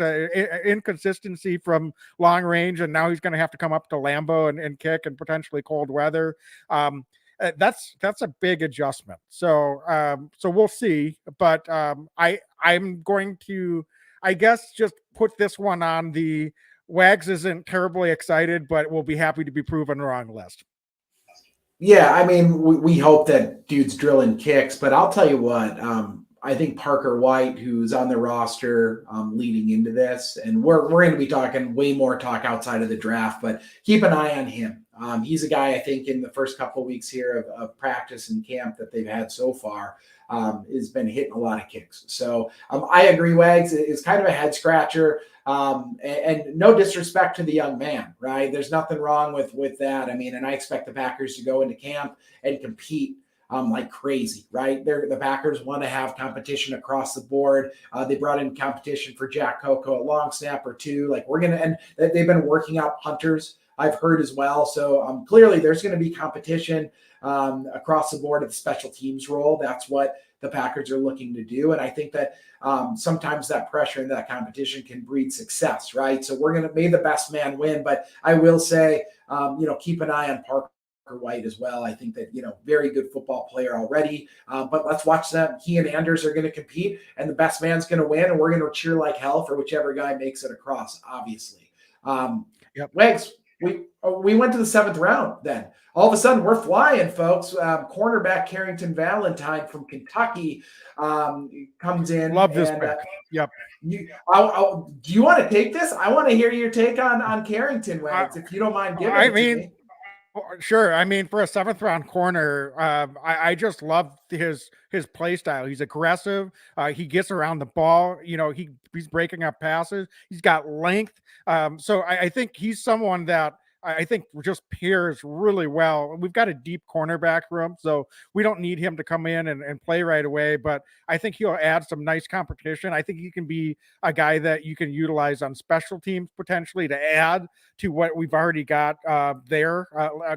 inconsistency from long range, and now he's going to have to come up to Lambeau and kick in potentially cold weather. That's a big adjustment. So we'll see. But I'm going to, I guess, just put this one on the Wags isn't terribly excited, but we'll be happy to be proven wrong list. Yeah, I mean, we hope that dude's drilling kicks, but I'll tell you what, I think Parker White, who's on the roster leading into this, and we're going to be talking way more talk outside of the draft, but keep an eye on him. He's a guy, I think, in the first couple of weeks here of practice and camp that they've had so far, has been hitting a lot of kicks. So I agree, Wags. It's kind of a head scratcher. And no disrespect to the young man, right? There's nothing wrong with that. I mean, and I expect the Packers to go into camp and compete like crazy, right? The Packers want to have competition across the board. They brought in competition for Jack Coco at long snapper too. Like and they've been working out punters, I've heard as well. So clearly there's going to be competition across the board at the special teams role. That's what the Packers are looking to do. And I think that sometimes that pressure and that competition can breed success, right? So we're going to may the best man win. But I will say, keep an eye on Parker White as well. I think that, very good football player already. But let's watch them. He and Anders are going to compete, and the best man's going to win. And we're going to cheer like hell for whichever guy makes it across, obviously. Yep. Wags, we went to the 7th round then. All of a sudden, we're flying, folks. Cornerback Carrington Valentine from Kentucky comes in. Love this pick. Yep. Do you want to take this? I want to hear your take on Carrington, Wags, if you don't mind giving it to me. Sure. I mean, for a 7th round corner, I just love his play style. He's aggressive. He gets around the ball. He's breaking up passes. He's got length. So I think he's someone that I think just pairs really well. We've got a deep cornerback room, so we don't need him to come in and play right away, but I think he'll add some nice competition. I think he can be a guy that you can utilize on special teams potentially to add to what we've already got there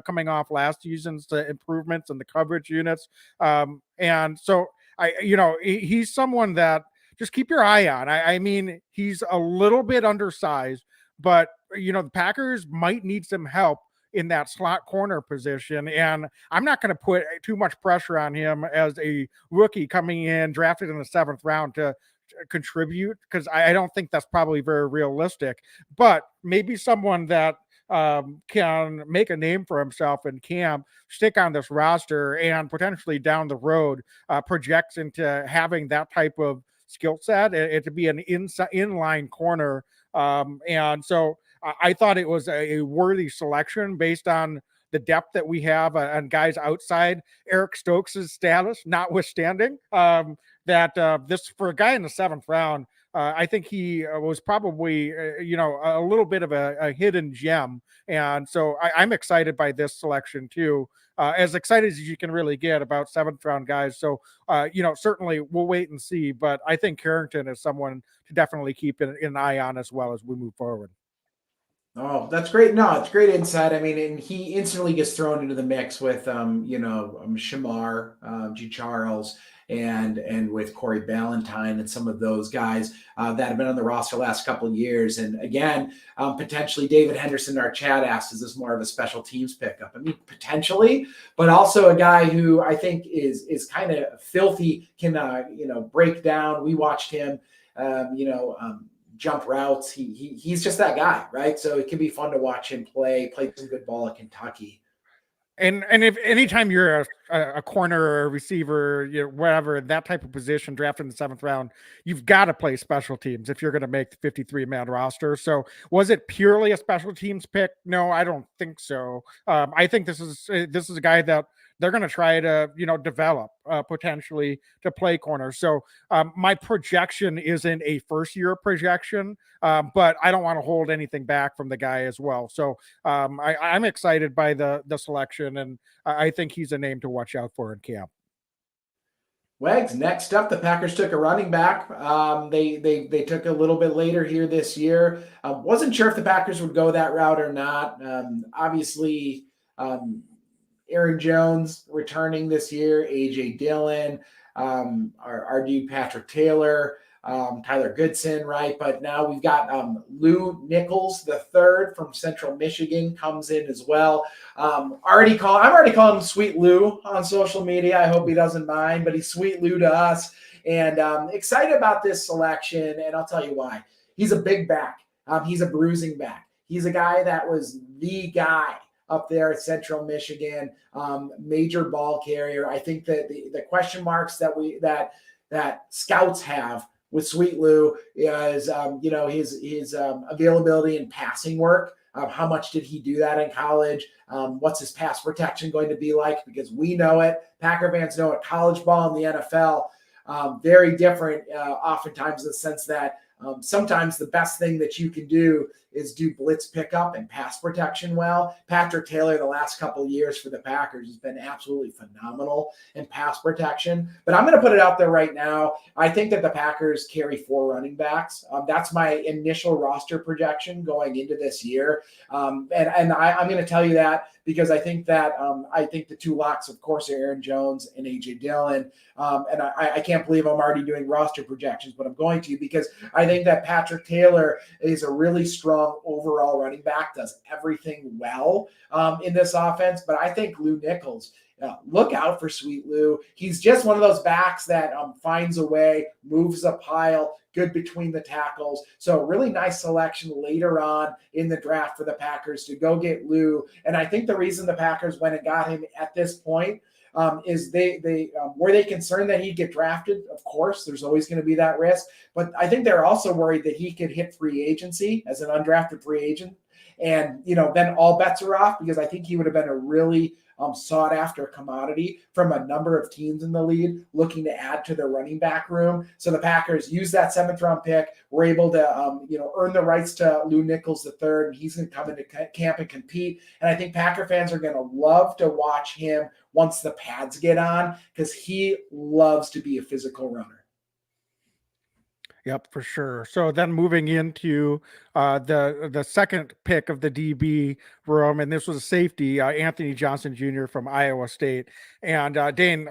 coming off last season's improvements in the coverage units. And so he's someone that just keep your eye on. I mean, he's a little bit undersized, but the Packers might need some help in that slot corner position. And I'm not going to put too much pressure on him as a rookie coming in, drafted in the 7th round to contribute, because I don't think that's probably very realistic. But maybe someone that can make a name for himself in camp, stick on this roster, and potentially down the road projects into having that type of skill set and to be an inline corner. And so I thought it was a worthy selection based on the depth that we have on guys outside Eric Stokes' status, notwithstanding that this for a guy in the 7th round, I think he was probably, a little bit of a hidden gem. And so I'm excited by this selection too. As excited as you can really get about 7th round guys. So, certainly we'll wait and see, but I think Carrington is someone to definitely keep an eye on as well as we move forward. Oh, that's great. No, it's great insight. I mean, and he instantly gets thrown into the mix with, Shamar, G. Charles, and with Corey Valentine and some of those guys that have been on the roster the last couple of years. And again, potentially David Henderson in our chat asked, is this more of a special teams pickup? I mean, potentially, but also a guy who I think is kind of filthy, can, break down. We watched him, jump routes. He's just that guy, right? So it can be fun to watch him play some good ball at Kentucky. And if anytime you're a corner or a receiver, whatever, that type of position drafted in the 7th round, you've got to play special teams if you're going to make the 53-man roster. So was it purely a special teams pick? No, I don't think so. I think this is a guy that they're going to try to, develop potentially to play corner. So my projection isn't a first-year projection, but I don't want to hold anything back from the guy as well. So I'm excited by the selection, and I think he's a name to watch out for in camp. Wags, next up, the Packers took a running back. They took a little bit later here this year. Wasn't sure if the Packers would go that route or not. Obviously, Aaron Jones returning this year, A.J. Dillon, our dude Patrick Taylor, Tyler Goodson, right? But now we've got Nichols the third from Central Michigan comes in as well. I'm already calling him Sweet Lou on social media. I hope he doesn't mind, but he's Sweet Lou to us. And excited about this selection, and I'll tell you why. He's a big back. He's a bruising back. He's a guy that was the guy up there at Central Michigan, major ball carrier. I think that the question marks that scouts have with Sweet Lou is, his availability in passing work. How much did he do that in college? What's his pass protection going to be like? Because we know it. Packer fans know it. College ball and the NFL, very different, oftentimes in the sense that sometimes the best thing that you can do is do blitz pickup and pass protection well. Patrick Taylor, the last couple of years for the Packers, has been absolutely phenomenal in pass protection. But I'm going to put it out there right now. I think that the Packers carry 4 running backs. That's my initial roster projection going into this year. I'm going to tell you that because I think that the 2 locks, of course, are Aaron Jones and A.J. Dillon. And I can't believe I'm already doing roster projections, but I'm going to because I think that Patrick Taylor is a really strong overall running back, does everything well in this offense. But I think Lou Nichols, look out for Sweet Lou. He's just one of those backs that finds a way, moves a pile, good between the tackles. So really nice selection later on in the draft for the Packers to go get Lou. And I think the reason the Packers went and got him at this point is they were they concerned that he'd get drafted? Of course, there's always going to be that risk. But I think they're also worried that he could hit free agency as an undrafted free agent. And, then all bets are off because I think he would have been a really sought after commodity from a number of teams in the league looking to add to their running back room. So the Packers use that 7th round pick. We're able to, earn the rights to Lou Nichols III, and he's going to come into camp and compete. And I think Packer fans are going to love to watch him once the pads get on because he loves to be a physical runner. Yep, for sure. So then moving into the second pick of the DB room, and this was a safety, Anthony Johnson Jr. from Iowa State. And Dane,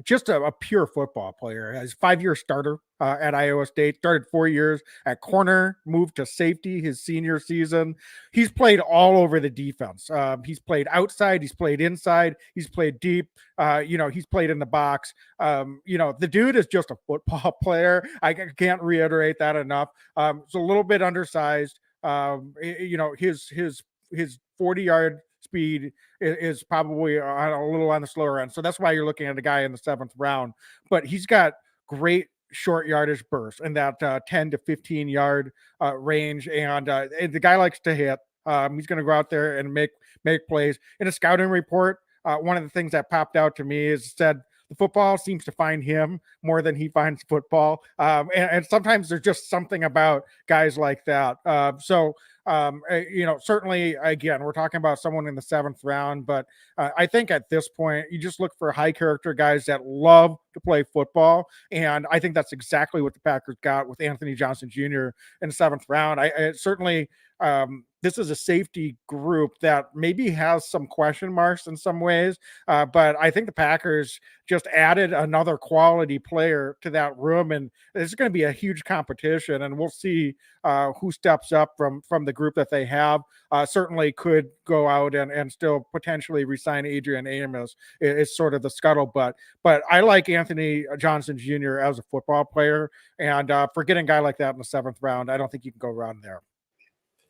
just a pure football player. He's a 5-year starter at Iowa State, started 4 years at corner, moved to safety his senior season. He's played all over the defense. He's played outside, he's played inside, he's played deep, he's played in the box. The dude is just a football player. I can't reiterate that enough. It's a little bit undersized. His 40-yard speed is probably a little on the slower end. So that's why you're looking at a guy in the 7th round. But he's got great short yardage burst in that 10 to 15 yard range. And the guy likes to hit. He's going to go out there and make plays. In a scouting report, one of the things that popped out to me is said the football seems to find him more than he finds football. And sometimes there's just something about guys like that. Certainly, again, we're talking about someone in the 7th round, but I think at this point, you just look for high character guys that love to play football. And I think that's exactly what the Packers got with Anthony Johnson Jr. in the 7th round. I certainly, this is a safety group that maybe has some question marks in some ways, but I think the Packers just added another quality player to that room, and it's going to be a huge competition, and we'll see who steps up from the group that they have. Certainly could go out and still potentially resign Adrian Amos. It's sort of the scuttlebutt, but I like Anthony Johnson Jr. as a football player, and for getting a guy like that in the 7th round, I don't think you can go wrong there.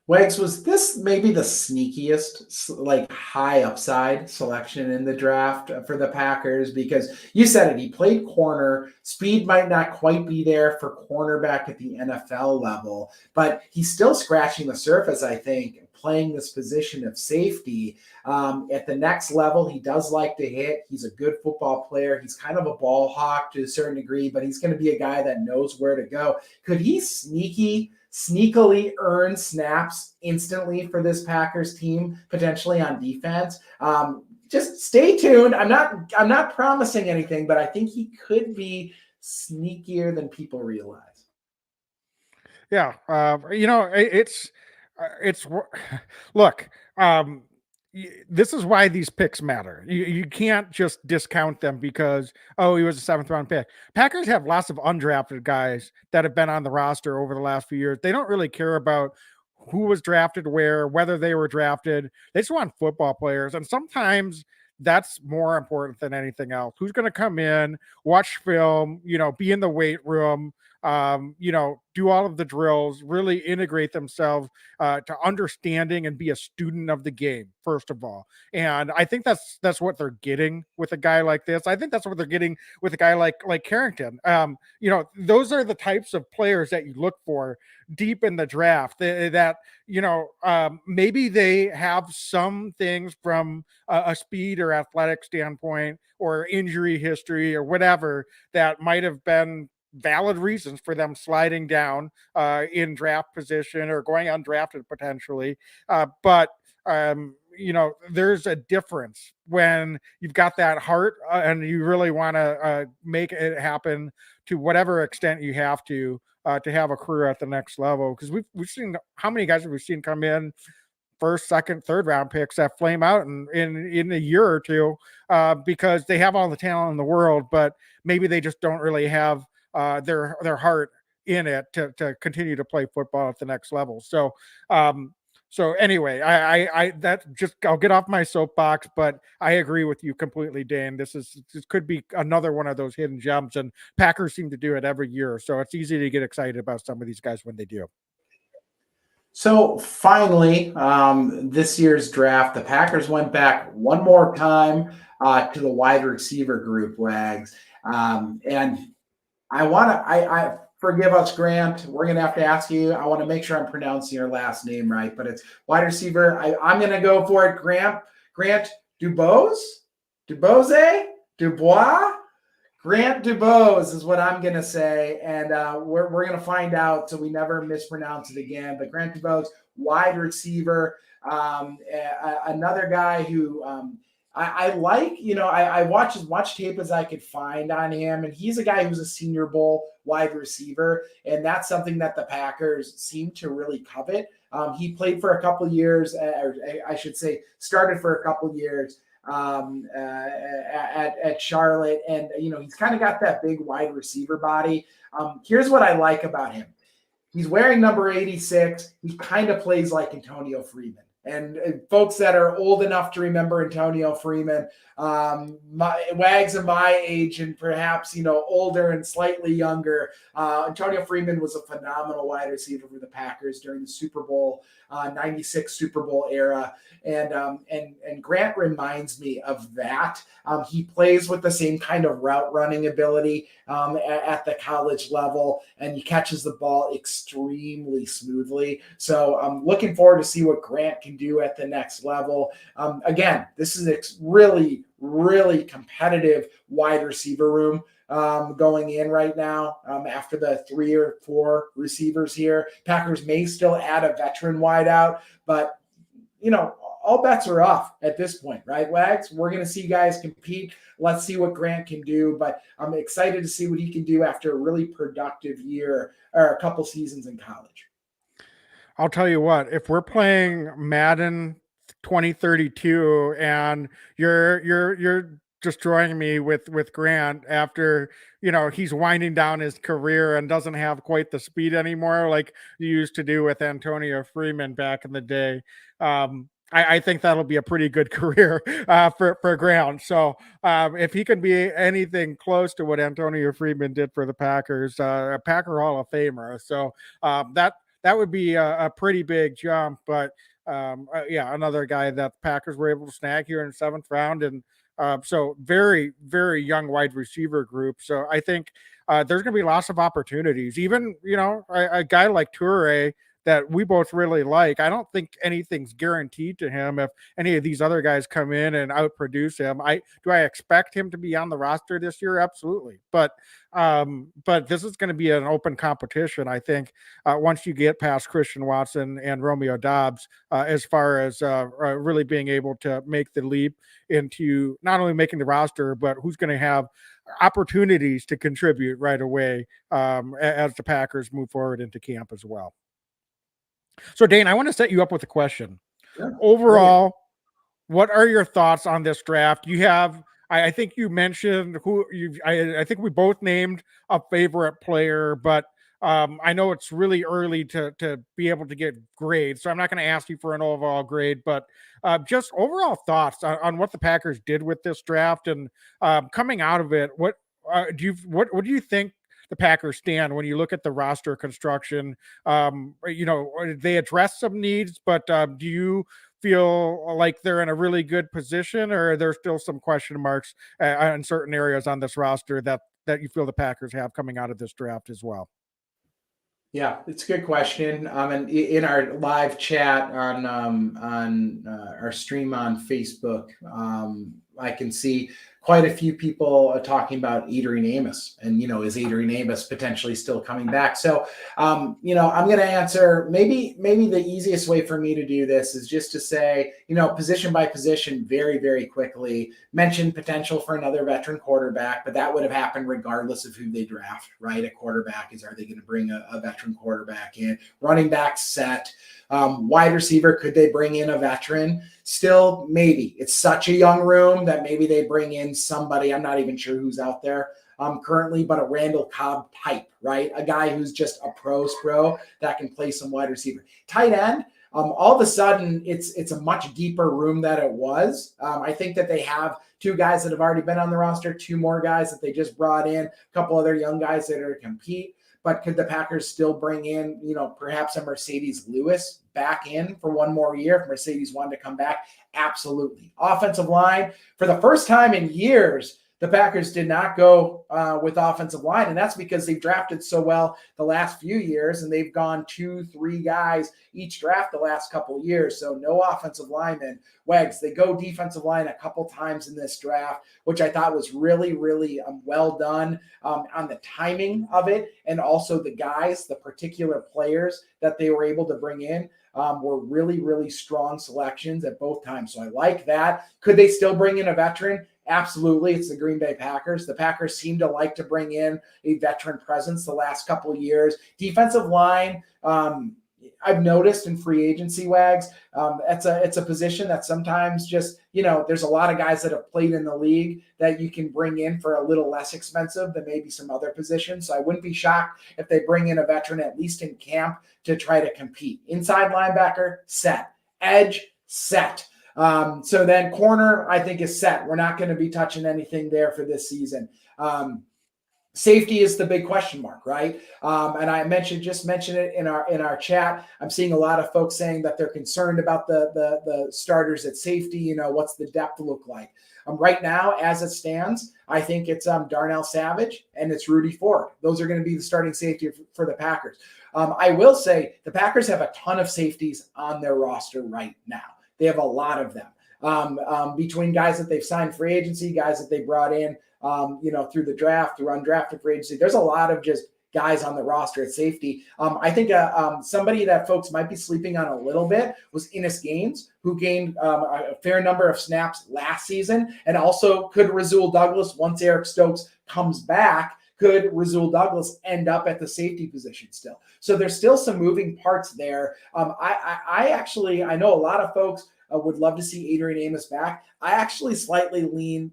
Wicks, was this maybe the sneakiest, like high upside selection in the draft for the Packers? Because you said it, he played corner. Speed might not quite be there for cornerback at the NFL level, but he's still scratching the surface, I think, playing this position of safety. At the next level, he does like to hit. He's a good football player. He's kind of a ball hawk to a certain degree, but he's going to be a guy that knows where to go. Could he sneakily earn snaps instantly for this Packers team, potentially on defense? Just stay tuned. I'm not promising anything, but I think he could be sneakier than people realize. Yeah. It's look, this is why these picks matter. You can't just discount them because, oh, he was a 7th round pick. Packers have lots of undrafted guys that have been on the roster over the last few years. They don't really care about who was drafted where, whether they were drafted. They just want football players. And sometimes that's more important than anything else. Who's going to come in, watch film, be in the weight room, do all of the drills, really integrate themselves to understanding and be a student of the game, first of all. And I think that's what they're getting with a guy like this. I think that's what they're getting with a guy like Carrington. Those are the types of players that you look for deep in the draft that maybe they have some things from a speed or athletic standpoint or injury history or whatever that might have been valid reasons for them sliding down in draft position or going undrafted potentially. But there's a difference when you've got that heart and you really want to make it happen to whatever extent you have to have a career at the next level. Because we've seen, how many guys have we seen come in first, second, third round picks that flame out in a year or two because they have all the talent in the world, but maybe they just don't really have their heart in it to continue to play football at the next level. So anyway, I'll get off my soapbox, but I agree with you completely, Dane. This could be another one of those hidden gems, and Packers seem to do it every year. So it's easy to get excited about some of these guys when they do. So finally, this year's draft, the Packers went back one more time to the wide receiver group, Wags. And I forgive us, Grant. We're going to have to ask you. I want to make sure I'm pronouncing your last name right, but it's wide receiver. I'm going to go for it. Grant DuBose? Dubois? Grant DuBose is what I'm going to say. And we're going to find out so we never mispronounce it again. But Grant DuBose, wide receiver, another guy who I like, I watch as much tape as I could find on him. And he's a guy who's a Senior Bowl wide receiver. And that's something that the Packers seem to really covet. He played for a couple of years, or I should say started for a couple of years at Charlotte. And, he's kind of got that big wide receiver body. Here's what I like about him. He's wearing number 86. He kind of plays like Antonio Freeman. And folks that are old enough to remember Antonio Freeman, Wags of my age and perhaps, older and slightly younger, Antonio Freeman was a phenomenal wide receiver for the Packers during the Super Bowl, 96 Super Bowl era. And Grant reminds me of that. He plays with the same kind of route running ability at the college level, and he catches the ball extremely smoothly. So I'm looking forward to see what Grant can do at the next level. Again, this is a really, really competitive wide receiver room going in right now after the 3 or 4 receivers here. Packers may still add a veteran wideout, but, all bets are off at this point, right, Wags? We're going to see guys compete. Let's see what Grant can do, but I'm excited to see what he can do after a really productive year or a couple seasons in college. I'll tell you what, if we're playing Madden 2032 and you're destroying me with Grant after, he's winding down his career and doesn't have quite the speed anymore like you used to do with Antonio Freeman back in the day, I think that'll be a pretty good career for Grant. So if he can be anything close to what Antonio Freeman did for the Packers, a Packer Hall of Famer. So that would be a pretty big jump. But another guy that the Packers were able to snag here in the 7th round. And so very, very young wide receiver group. So I think there's going to be lots of opportunities. Even, a guy like Toure that we both really like. I don't think anything's guaranteed to him if any of these other guys come in and outproduce him. Do I expect him to be on the roster this year? Absolutely. But this is going to be an open competition, I think, once you get past Christian Watson and Romeo Doubs, as far as really being able to make the leap into not only making the roster, but who's going to have opportunities to contribute right away as the Packers move forward into camp as well. So, Dane, I want to set you up with a question. Sure. Overall, what are your thoughts on this draft? You have, I think you mentioned who I think we both named a favorite player, but I know it's really early to be able to get grades, so I'm not going to ask you for an overall grade, but just overall thoughts on what the Packers did with this draft and coming out of it. What what do you think the Packers stand when you look at the roster construction? They address some needs, but do you feel like they're in a really good position, or are there still some question marks in certain areas on this roster that you feel the Packers have coming out of this draft as well? Yeah, it's a good question. And in our live chat on our stream on Facebook, I can see quite a few people talking about Adrian Amos, and is Adrian Amos potentially still coming back? So, I'm going to answer maybe the easiest way for me to do this is just to say, position by position, very, very quickly. Mention potential for another veteran quarterback, but that would have happened regardless of who they draft, right? A quarterback are they going to bring a veteran quarterback in? Running back set. Wide receiver, could they bring in a veteran? Still, maybe. It's such a young room that maybe they bring in somebody. I'm not even sure who's out there currently, but a Randall Cobb type, right? A guy who's just a pro that can play some wide receiver. Tight end, all of a sudden, it's a much deeper room than it was. I think that they have 2 guys that have already been on the roster, 2 more guys that they just brought in, a couple other young guys that are to compete. But could the Packers still bring in, perhaps a Mercedes Lewis back in for one more year if Mercedes wanted to come back? Absolutely. Offensive line, for the first time in years, the Packers did not go with offensive line, and that's because they've drafted so well the last few years, and they've gone 2-3 guys each draft the last couple of years. So no offensive linemen. Wags, they go defensive line a couple times in this draft, which I thought was really, really well done on the timing of it, and also the guys, the particular players that they were able to bring in were really, really strong selections at both times. So I like that. Could they still bring in a veteran? Absolutely. It's the Green Bay Packers. The Packers seem to like to bring in a veteran presence the last couple of years. Defensive line, I've noticed in free agency, Wags, it's a position that sometimes just, there's a lot of guys that have played in the league that you can bring in for a little less expensive than maybe some other positions. So I wouldn't be shocked if they bring in a veteran, at least in camp, to try to compete. Inside linebacker, set. Edge, set. So then corner, I think, is set. We're not going to be touching anything there for this season. Safety is the big question mark, right? And I just mentioned it in our chat. I'm seeing a lot of folks saying that they're concerned about the starters at safety. What's the depth look like? Right now, as it stands, I think it's Darnell Savage and it's Rudy Ford. Those are going to be the starting safety for the Packers. I will say the Packers have a ton of safeties on their roster right now. They have a lot of them between guys that they've signed free agency, guys that they brought in, through the draft, through undrafted free agency. There's a lot of just guys on the roster at safety. I think somebody that folks might be sleeping on a little bit was Innis Gaines, who gained a fair number of snaps last season, and also could Rasul Douglas, once Eric Stokes comes back, could Rasul Douglas end up at the safety position still? So there's still some moving parts there. I know a lot of folks would love to see Adrian Amos back. I actually slightly lean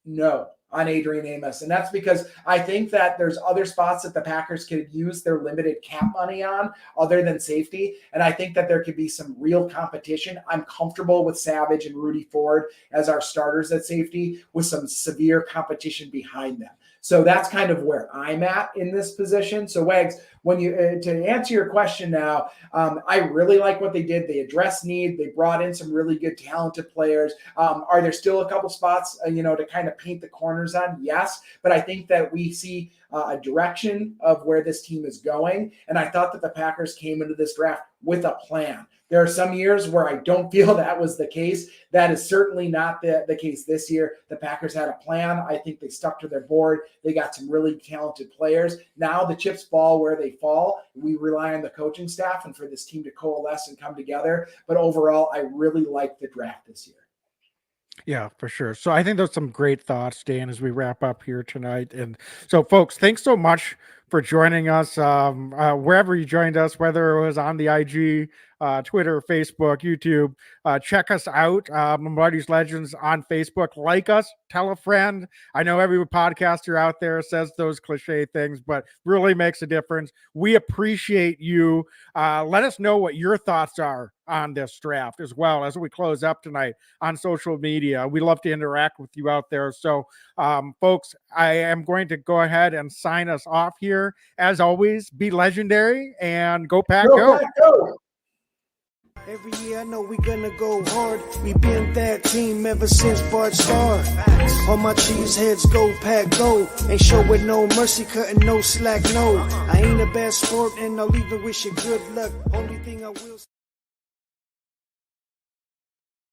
no on Adrian Amos. And that's because I think that there's other spots that the Packers could use their limited cap money on other than safety. And I think that there could be some real competition. I'm comfortable with Savage and Rudy Ford as our starters at safety with some severe competition behind them. So that's kind of where I'm at in this position. So Wags, when you to answer your question now, I really like what they did. They addressed need. They brought in some really good, talented players. Are there still a couple spots, to kind of paint the corners on? Yes, but I think that we see a direction of where this team is going. And I thought that the Packers came into this draft with a plan. There are some years where I don't feel that was the case. That is certainly not the case this year. The Packers had a plan. I think they stuck to their board. They got some really talented players. Now the chips fall where they fall. We rely on the coaching staff and for this team to coalesce and come together. But overall, I really like the draft this year. Yeah, for sure. So I think those some great thoughts, Dan, as we wrap up here tonight. And so, folks, thanks so much for joining us wherever you joined us, whether it was on the IG, Twitter, Facebook, YouTube. Check us out, Lombardi's Legends on Facebook. Like us, tell a friend. I know every podcaster out there says those cliche things, but really makes a difference. We appreciate you. Let us know what your thoughts are on this draft as well as we close up tonight on social media. We love to interact with you out there. So, folks, I am going to go ahead and sign us off here. As always, be legendary and go Pack Go. Pack, go. Every year I know we gonna go hard. We been that team ever since Bart started. All my cheese heads go Pack Go. Ain't showing no mercy, cutting no slack, no. I ain't a bad sport and I'll even wish you good luck. Only thing I will